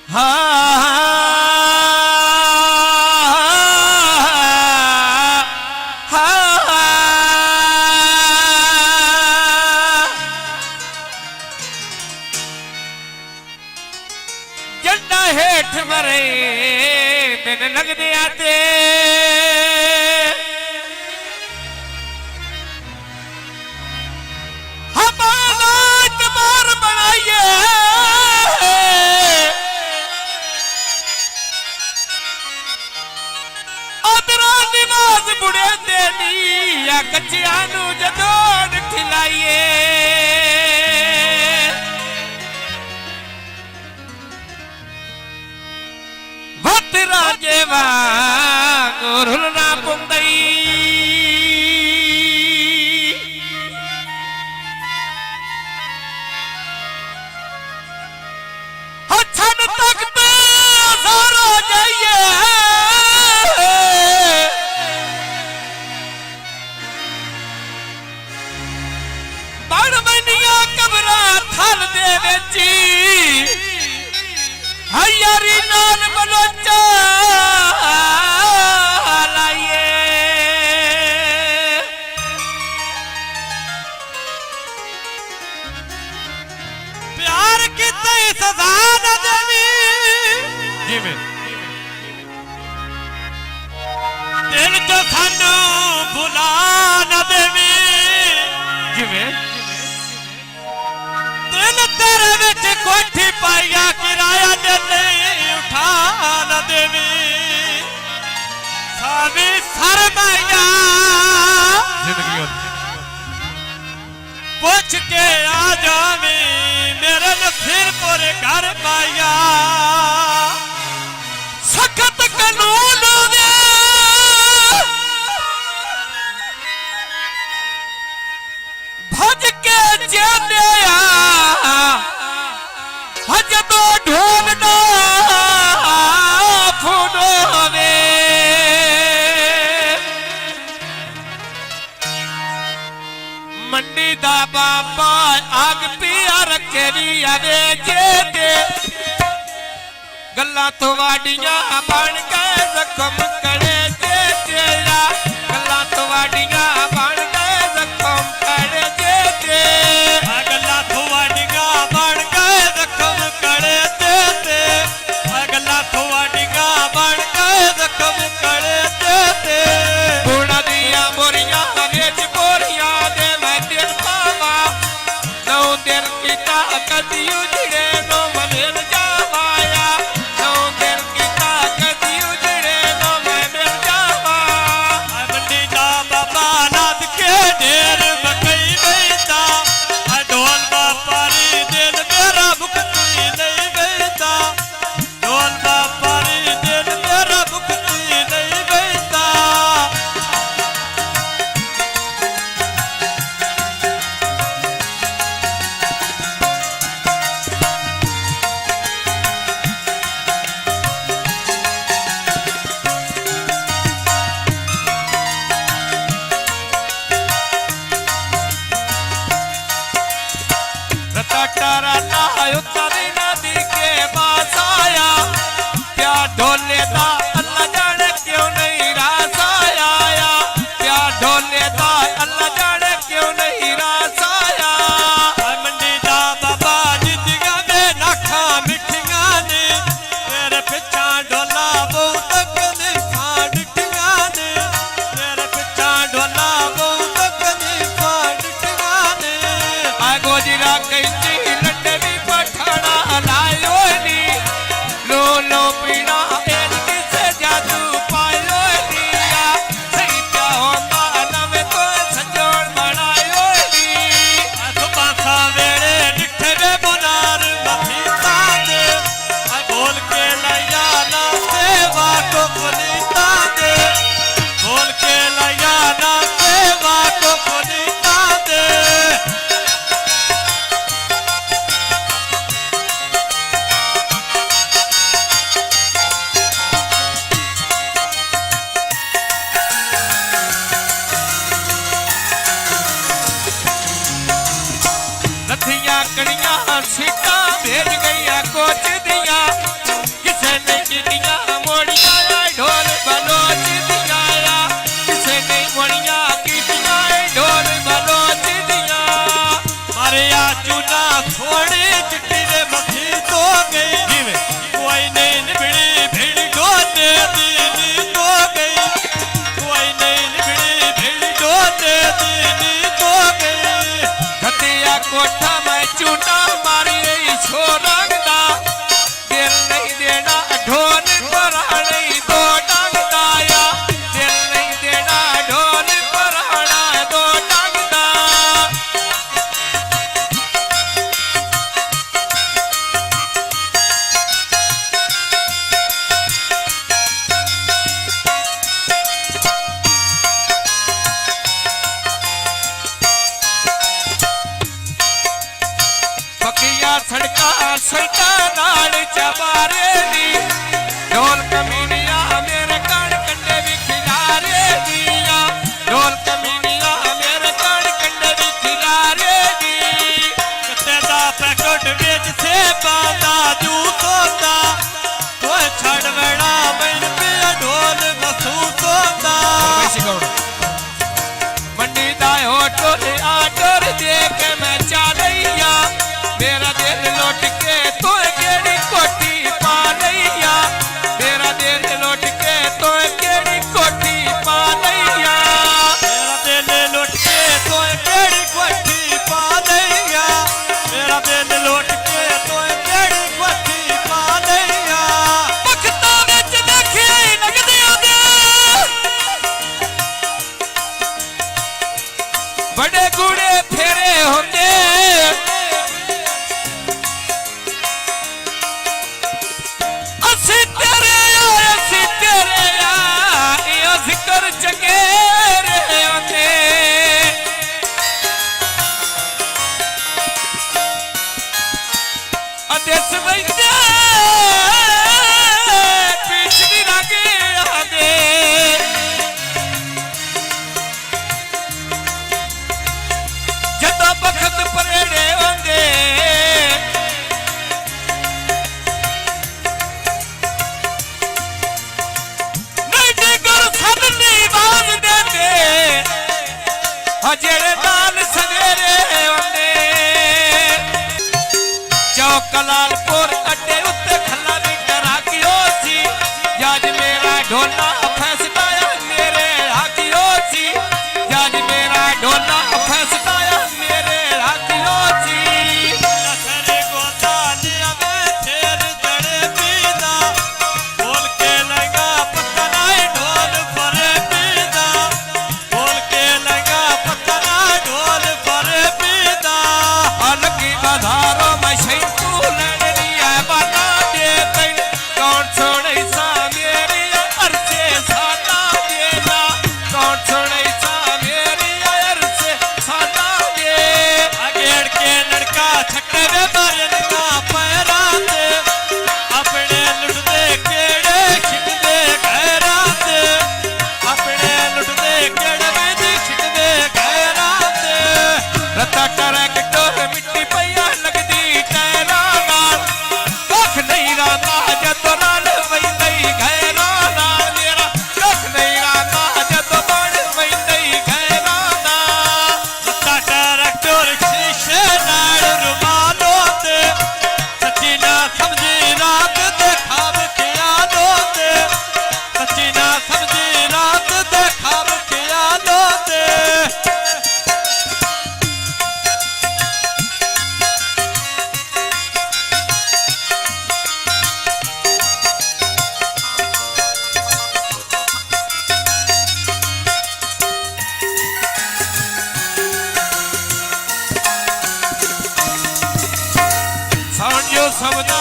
जंडा हेठ मरे मैंने लग दिया ते बुढ़े देनी या कच्चिया जदों खिलाइए वत राजे वांगुर ना पुंदई हछन तक सारो जाइए थल दे बेची हयारी नाल बलोचा लाइए प्यार किते सजा न देवी जिवें दिल जो सानू भुला न देवी जिवें तेरे विच कोठी पाइया किराया दे उठा न देवी सावी सरमाया जिंदगी पूछ के आ जावी मेरे ने फिर पूरे घर पाइया सख्त कानून दे भज के जेने जदो ढोलना फूलोवे मंडी दा बाबा आग पिया रखे नी आवे जे गल्ला तो वाडियां बन गए जख्म करे जे तेरा गल्ला तो वाडियां बन गए जख्म करे जे गल्ला तो वाडियां बन गए जख्म करे ते अगला थोड़ियां बन गए जख्म करे ते बुढ़ा दिया बोरियां बेच बोरियां दे मैं दिन पावा नौ दिन की ताकत उजड़े नो मनेर जावाया नौ दिन की ताकत उजड़े नो पिछली रागे आगे जदा बखत परेड़े होंगे नहीं डिगर सदनी बाज देंगे जेड़े नाल सवेरे होंगे चौकलालपुर अड्डे उत्ते खला भी डरा की सी जज मेरा ढोला फैसलाया मेरे हाथी सी जज मेरा ढोला फैसलाया मेरे हाथी सी नसरे गोदा निया में शेर जड़े पीदा बोल के लगा पतना ढोल परे पीदा बोल के लगा पतना ढोल परे पीदा अलगी बधारो मैं शैतू लड़नी है बना दे तैन कौन छोड़े सा मेरी अरसे सादा देना कौन छोड़े सा मेरी अरसे सादा दे अगेड़ के लड़का छक्के वे मारन का पैरा दे अपने लुटदे केड़े खिंडदे गैरा दे अपने लुटदे केड़े में खिंडदे गैरा दे रता ट्रैक्टर मिट्टी पैया लगदी टैरा नाल कख नहीं राता जदों नाल वैंदई गैरा नाल मेरा कख नहीं राता जदों बण वैंदई गैरा नाल सत्ता ट्रैक्टर शीशे नाल रुमालो ते सच्ची ना समझी रात दे खाब किया दो ते सच्ची ना समझी रात दे खाब किया दो ते समझो सबदा